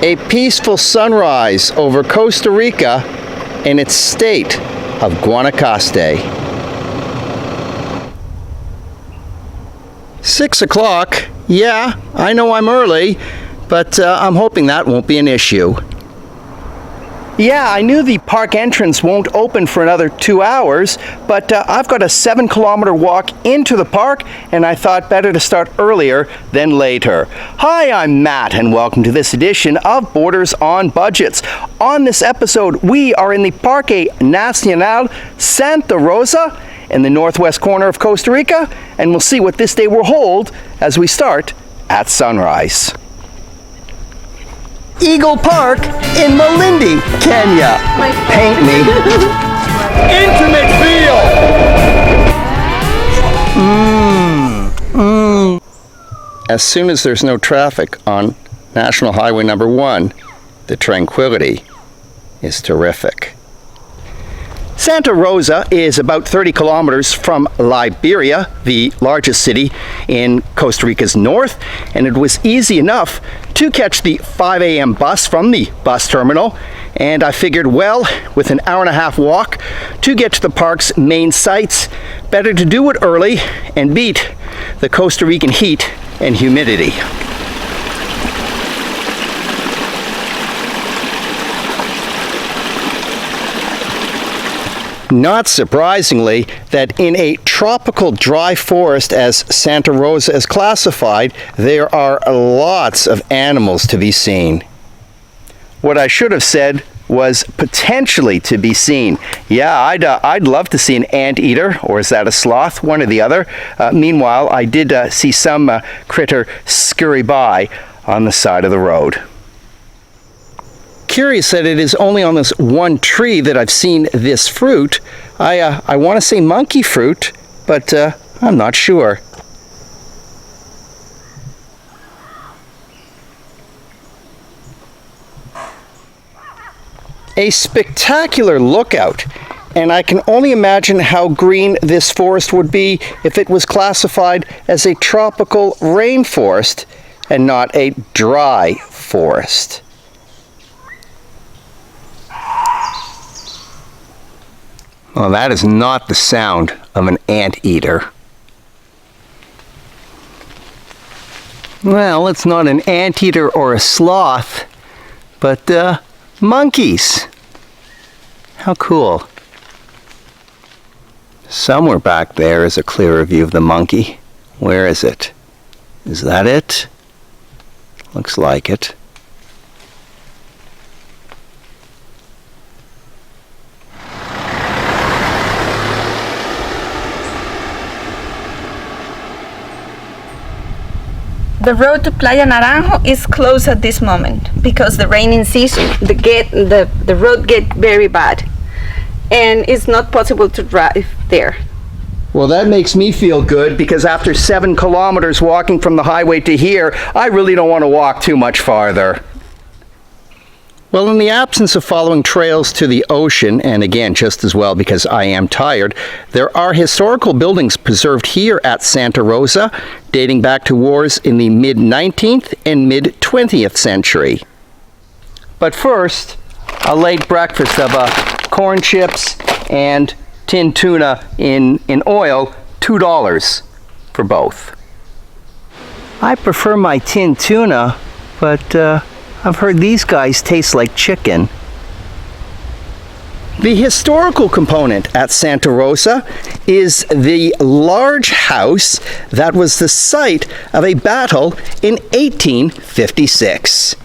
A peaceful sunrise over Costa Rica in its state of Guanacaste. 6 o'clock. Yeah, I know I'm early, but I'm hoping that won't be an issue. Yeah, I knew the park entrance won't open for another 2 hours, but I've got a 7-kilometer walk into the park, and I thought better to start earlier than later. Hi, I'm Matt, and welcome to this edition of Borders on Budgets. On this episode, we are in the Parque Nacional Santa Rosa in the northwest corner of Costa Rica, and we'll see what this day will hold as we start at sunrise. Eagle Park in Malindi, Kenya. Paint me. Intimate feel. As soon as there's no traffic on National Highway number 1, the tranquility is terrific. Santa Rosa is about 30 kilometers from Liberia, the largest city in Costa Rica's north, and it was easy enough to catch the 5 a.m. bus from the bus terminal, and I figured, well, with an hour-and-a-half walk to get to the park's main sites, better to do it early and beat the Costa Rican heat and humidity. Not surprisingly, that in a tropical dry forest as Santa Rosa is classified, there are lots of animals to be seen. What I should have said was potentially to be seen. Yeah, I'd love to see an anteater, or is that a sloth? One or the other. Meanwhile, I did see some critter scurry by on the side of the road. Curious that it is only on this one tree that I've seen this fruit. I want to say monkey fruit, but I'm not sure. A spectacular lookout, and I can only imagine how green this forest would be if it was classified as a tropical rainforest and not a dry forest. Well, that is not the sound of an anteater. Well, it's not an anteater or a sloth, but monkeys. How cool. Somewhere back there is a clearer view of the monkey. Where is it? Is that it? Looks like it. The road to Playa Naranjo is closed at this moment because the raining season, the road get very bad, and it's not possible to drive there. Well, that makes me feel good because after 7 kilometers walking from the highway to here, I really don't want to walk too much farther. Well, in the absence of following trails to the ocean, and again, just as well because I am tired, there are historical buildings preserved here at Santa Rosa, dating back to wars in the mid-19th and mid-20th century. But first, a late breakfast of corn chips and tinned tuna in oil, $2 for both. I prefer my tinned tuna, but I've heard these guys taste like chicken. The historical component at Santa Rosa is the large house that was the site of a battle in 1856.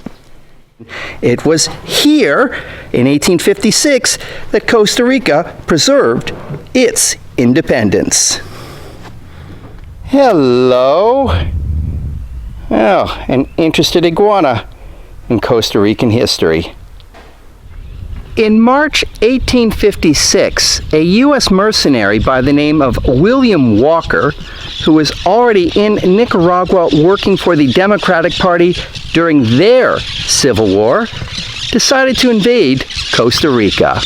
It was here in 1856 that Costa Rica preserved its independence. Hello. Oh, an interested iguana in Costa Rican history. In March 1856, a U.S. mercenary by the name of William Walker, who was already in Nicaragua working for the Democratic Party during their Civil War, decided to invade Costa Rica.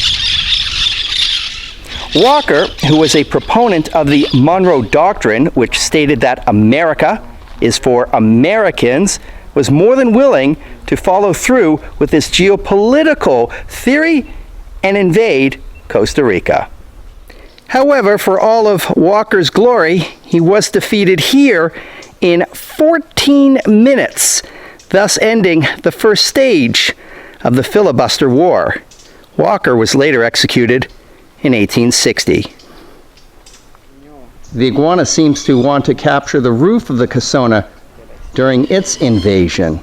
Walker, who was a proponent of the Monroe Doctrine, which stated that America is for Americans, was more than willing to follow through with this geopolitical theory and invade Costa Rica. However, for all of Walker's glory, he was defeated here in 14 minutes, thus ending the first stage of the Filibuster War. Walker was later executed in 1860. The iguana seems to want to capture the roof of the casona during its invasion.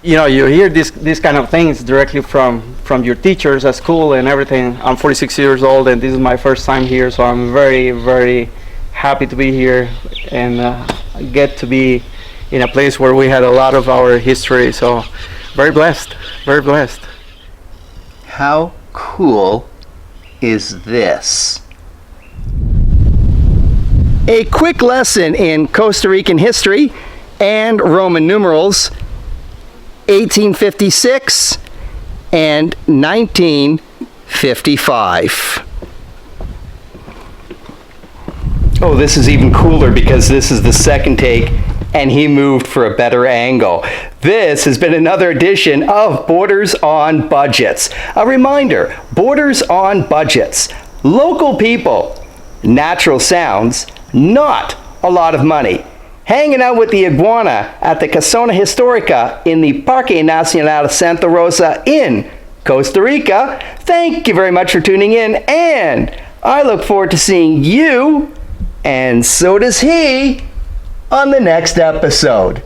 You know, you hear these kind of things directly from your teachers at school and everything. I'm 46 years old and this is my first time here, so I'm very, very happy to be here and get to be in a place where we had a lot of our history, so very blessed, very blessed. How cool is this? A quick lesson in Costa Rican history and Roman numerals, 1856 and 1955. Oh, this is even cooler because this is the second take and he moved for a better angle. This has been another edition of Borders on Budgets. A reminder, Borders on Budgets. Local people, natural sounds, not a lot of money. Hanging out with the iguana at the Casona Historica in the Parque Nacional Santa Rosa in Costa Rica. Thank you very much for tuning in, and I look forward to seeing you, and so does he, on the next episode.